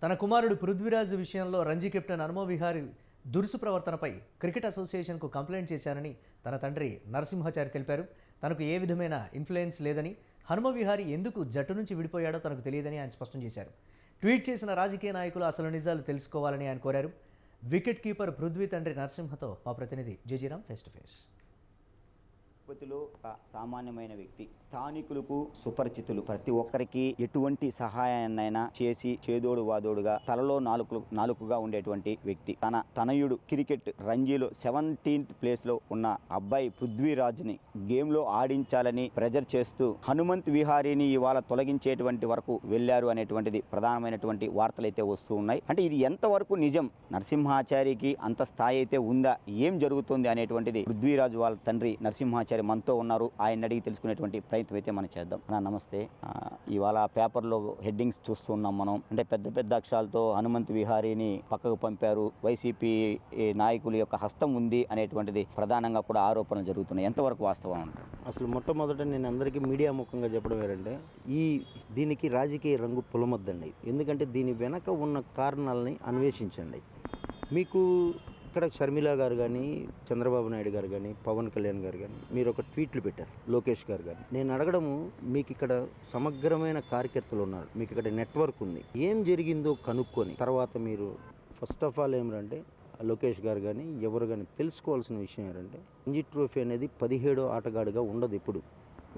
తన కుమారుడు పృథ్వీరాజ్ విషయంలో రంజీ కెప్టెన్ హనుమ విహారీ దురుసు ప్రవర్తనపై క్రికెట్ అసోసియేషన్కు కంప్లైంట్ చేశానని తన తండ్రి నరసింహాచారి తెలిపారు. తనకు ఏ విధమైన ఇన్ఫ్లుయెన్స్ లేదని, హనుమ విహారీ ఎందుకు జట్టు నుంచి విడిపోయాడో తనకు తెలియదని ఆయన స్పష్టం చేశారు. ట్వీట్ చేసిన రాజకీయ నాయకులు అసలు నిజాలు తెలుసుకోవాలని ఆయన కోరారు. వికెట్ కీపర్ పృథ్వీ తండ్రి నరసింహతో మా ప్రతినిధి జయజీరామ్ ఫేస్ టు ఫేస్. తిరుపతిలో ఒక సామాన్యమైన వ్యక్తి, స్థానికులకు సుపరిచితులు, ప్రతి ఒక్కరికి ఎటువంటి సహాయాన్నైనా చేసి చేదోడు వాదోడుగా తలలో నాలుకగా ఉండేటువంటి వ్యక్తి. తన తనయుడు క్రికెట్ రంజీలో 17th ప్లేస్లో ఉన్న అబ్బాయి పృథ్వీరాజ్ని గేమ్లో ఆడించాలని ప్రెజర్ చేస్తూ హనుమంత్ విహారీని ఇవాళ తొలగించేటువంటి వరకు వెళ్లారు అనేటువంటిది ప్రధానమైనటువంటి వార్తలు అయితే వస్తూ ఉన్నాయి. అంటే ఇది ఎంతవరకు నిజం? నరసింహాచారికి అంత స్థాయి అయితే ఉందా? ఏం జరుగుతుంది అనేటువంటిది పృథ్వీరాజ్ వాళ్ళ తండ్రి నరసింహాచారి మనతో ఉన్నారు. ఆయన అడిగి తెలుసుకునేటువంటి ప్రయత్నం అయితే మనం చేద్దాం. నమస్తే. ఇవాళ పేపర్లో హెడ్డింగ్స్ చూస్తున్నాం మనం. అంటే పెద్ద పెద్ద అక్షరాలతో హనుమంత్ విహారీని పక్కకు పంపారు, వైసీపీ నాయకుల యొక్క హస్తం ఉంది అనేటువంటిది ప్రధానంగా కూడా ఆరోపణలు జరుగుతున్నాయి. ఎంతవరకు వాస్తవం అంటారు? అసలు మొట్టమొదట నేను అందరికీ మీడియా ముఖంగా చెప్పడం ఏంటంటే, దీనికి రాజకీయ రంగు పులమద్దండి. ఎందుకంటే దీని వెనక ఉన్న కారణాలని అన్వేషించండి. మీకు ఇక్కడ షర్మిల గారు కానీ, చంద్రబాబు నాయుడు గారు కానీ, పవన్ కళ్యాణ్ గారు కానీ మీరు ఒక ట్వీట్లు పెట్టారు, లోకేష్ గారు కానీ. నేను అడగడము, మీకు ఇక్కడ సమగ్రమైన కార్యకర్తలు ఉన్నారు, మీకు ఇక్కడ నెట్వర్క్ ఉంది, ఏం జరిగిందో కనుక్కొని తర్వాత మీరు ఫస్ట్ ఆఫ్ ఆల్ ఏమిటంటే లోకేష్ గారు కానీ ఎవరు కానీ తెలుసుకోవాల్సిన విషయం ఏంటంటే, రంజీ ట్రోఫీ అనేది 17వ ఆటగాడుగా ఉండదు. ఇప్పుడు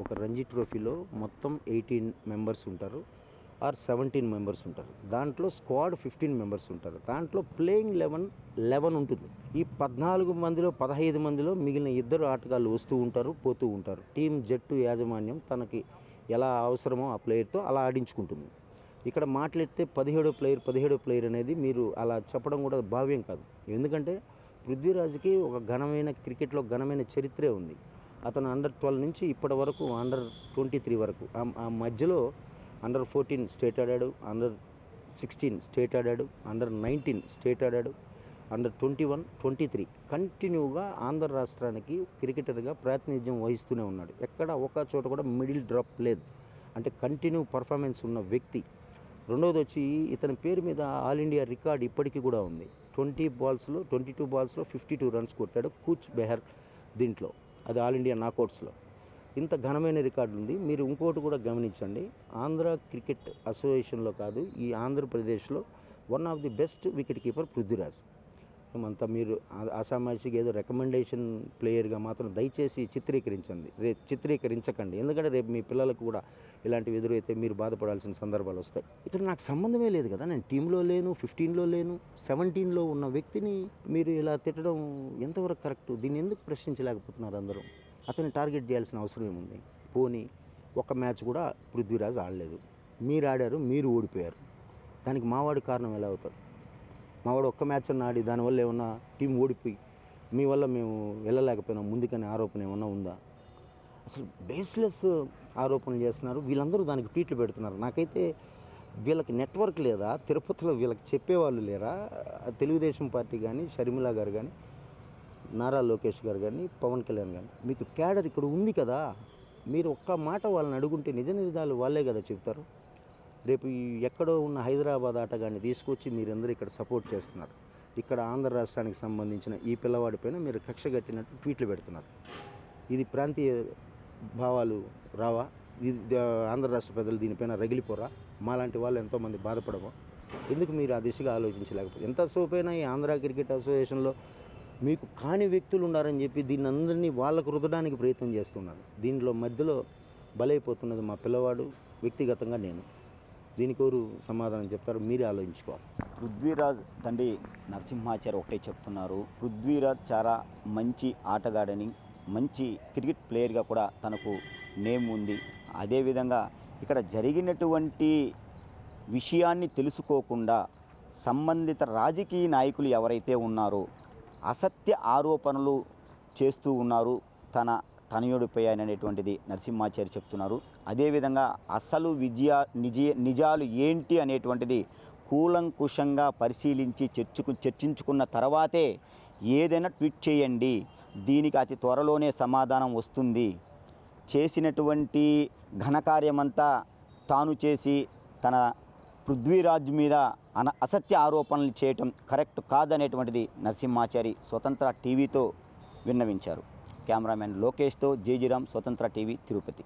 ఒక రంజీ ట్రోఫీలో మొత్తం 18 మెంబర్స్ ఉంటారు ఆర్ 17 మెంబర్స్ ఉంటారు. దాంట్లో స్క్వాడ్ 15 మెంబర్స్ ఉంటారు. దాంట్లో ప్లేయింగ్ 11 ఉంటుంది. ఈ 14 మందిలో 15 మందిలో మిగిలిన 2 ఆటగాళ్ళు వస్తూ ఉంటారు, పోతూ ఉంటారు. టీం జట్టు యాజమాన్యం తనకి ఎలా అవసరమో ఆ ప్లేయర్తో అలా ఆడించుకుంటుంది. ఇక్కడ మాట్లాడితే 17వ ప్లేయర్ అనేది మీరు అలా చెప్పడం కూడా భావ్యం కాదు. ఎందుకంటే పృథ్వీరాజ్కి ఒక ఘనమైన క్రికెట్లో ఘనమైన చరిత్రే ఉంది. అతను అండర్-12 నుంచి ఇప్పటి వరకు అండర్-23 వరకు, ఆ మధ్యలో అండర్-14 స్టేట్ ఆడాడు, అండర్-16 స్టేట్ ఆడాడు, అండర్-19 స్టేట్ ఆడాడు, అండర్-21, 23 కంటిన్యూగా ఆంధ్ర రాష్ట్రానికి క్రికెటర్గా ప్రాతినిధ్యం వహిస్తూనే ఉన్నాడు. ఎక్కడ ఒక చోట కూడా మిడిల్ డ్రాప్ లేదు. అంటే కంటిన్యూ పర్ఫార్మెన్స్ ఉన్న వ్యక్తి. రెండవది వచ్చి ఇతని పేరు మీద ఆల్ ఇండియా రికార్డ్ ఇప్పటికీ కూడా ఉంది. 22 బాల్స్లో 52 రన్స్ కొట్టాడు కూచ్ బెహర్ దీంట్లో. అది ఆల్ ఇండియా నాకౌట్స్లో. ఇంత ఘనమైన రికార్డు ఉంది. మీరు ఇంకోటి కూడా గమనించండి, ఆంధ్ర క్రికెట్ అసోసియేషన్లో కాదు, ఈ ఆంధ్రప్రదేశ్లో one of the best wicket keeper Prithviraj. అంతా మీరు అసామాజిక ఏదో రికమెండేషన్ ప్లేయర్గా మాత్రం దయచేసి చిత్రీకరించకండి. ఎందుకంటే రేపు మీ పిల్లలకు కూడా ఇలాంటివి ఎదురైతే మీరు బాధపడాల్సిన సందర్భాలు వస్తాయి. ఇక్కడ నాకు సంబంధమే లేదు కదా, నేను టీంలో లేను, 15లో లేను, 17లో ఉన్న వ్యక్తిని మీరు ఇలా తిట్టడం ఎంతవరకు కరెక్ట్? దీన్ని ఎందుకు ప్రశ్నించలేకపోతున్నారు అందరూ? అతన్ని టార్గెట్ చేయాల్సిన అవసరం ఏముంది? పోనీ ఒక మ్యాచ్ కూడా పృథ్వీరాజ్ ఆడలేదు, మీరు ఆడారు, మీరు ఓడిపోయారు. దానికి మావాడు కారణం ఎలా అవుతారు? మావాడు ఒక్క మ్యాచ్ అన్న ఆడి దానివల్ల ఏమన్నా టీం ఓడిపోయి మీ వల్ల మేము వెళ్ళలేకపోయినాం ముందుకనే ఆరోపణ ఏమన్నా ఉందా? అసలు బేస్లెస్ ఆరోపణలు చేస్తున్నారు. వీళ్ళందరూ దానికి ట్వీట్లు పెడుతున్నారు. నాకైతే వీళ్ళకి నెట్వర్క్ లేదా? తిరుపతిలో వీళ్ళకి చెప్పేవాళ్ళు లేరా? తెలుగుదేశం పార్టీ కానీ, షర్మిల గారు కానీ, నారా లోకేష్ గారు కానీ, పవన్ కళ్యాణ్ కానీ, మీకు క్యాడర్ ఇక్కడ ఉంది కదా. మీరు ఒక్క మాట వాళ్ళని అడుగుంటే నిజ నిజాలు వాళ్ళే కదా చెప్తారు. రేపు ఎక్కడో ఉన్న హైదరాబాద్ ఆటగాన్ని తీసుకొచ్చి మీరందరూ ఇక్కడ సపోర్ట్ చేస్తున్నారు. ఇక్కడ ఆంధ్ర రాష్ట్రానికి సంబంధించిన ఈ పిల్లవాడిపైన మీరు కక్ష కట్టినట్టు ట్వీట్లు పెడుతున్నారు. ఇది ప్రాంతీయ భావాలు రావా? ఇది ఆంధ్ర రాష్ట్ర ప్రజలు దీనిపైన రగిలిపోరా? మాలాంటి వాళ్ళు ఎంతోమంది బాధపడమో? ఎందుకు మీరు ఆ దిశగా ఆలోచించలేకపోతే? ఎంతసేపైనా ఈ ఆంధ్ర క్రికెట్ అసోసియేషన్లో మీకు కాని వ్యక్తులు ఉన్నారని చెప్పి దీన్ని అందరినీ వాళ్ళకు రుద్దడానికి ప్రయత్నం చేస్తున్నారు. దీనిలో మధ్యలో బలైపోతున్నది మా పిల్లవాడు, వ్యక్తిగతంగా నేను. దీనికి ఎవరు సమాధానం చెప్తారు? మీరే ఆలోచించుకోవాలి. పృథ్వీరాజ్ తండ్రి నరసింహాచారి ఒకటే చెప్తున్నారు, పృథ్వీరాజ్ చాలా మంచి ఆటగాడని, మంచి క్రికెట్ ప్లేయర్గా కూడా తనకు నేమ్ ఉంది. అదేవిధంగా ఇక్కడ జరిగినటువంటి విషయాన్ని తెలుసుకోకుండా సంబంధిత రాజకీయ నాయకులు ఎవరైతే ఉన్నారో అసత్య ఆరోపణలు చేస్తూ ఉన్నారు తనయుడిపై అనేటువంటిది నరసింహాచారి చెప్తున్నారు. అదేవిధంగా అసలు నిజాలు ఏంటి అనేటువంటిది కూలంకుషంగా పరిశీలించి చర్చించుకున్న తర్వాతే ఏదైనా ట్వీట్ చేయండి, దీనికి అతి త్వరలోనే సమాధానం వస్తుంది. చేసినటువంటి ఘనకార్యమంతా తాను చేసి తన పృథ్వీరాజ్ మీద అసత్య ఆరోపణలు చేయటం కరెక్ట్ కాదనేటువంటిది నరసింహాచారి స్వతంత్ర టీవీతో విన్నవించారు. కెమెరామెన్ లోకేష్తో జేజీరామ్, స్వతంత్ర టీవీ, తిరుపతి.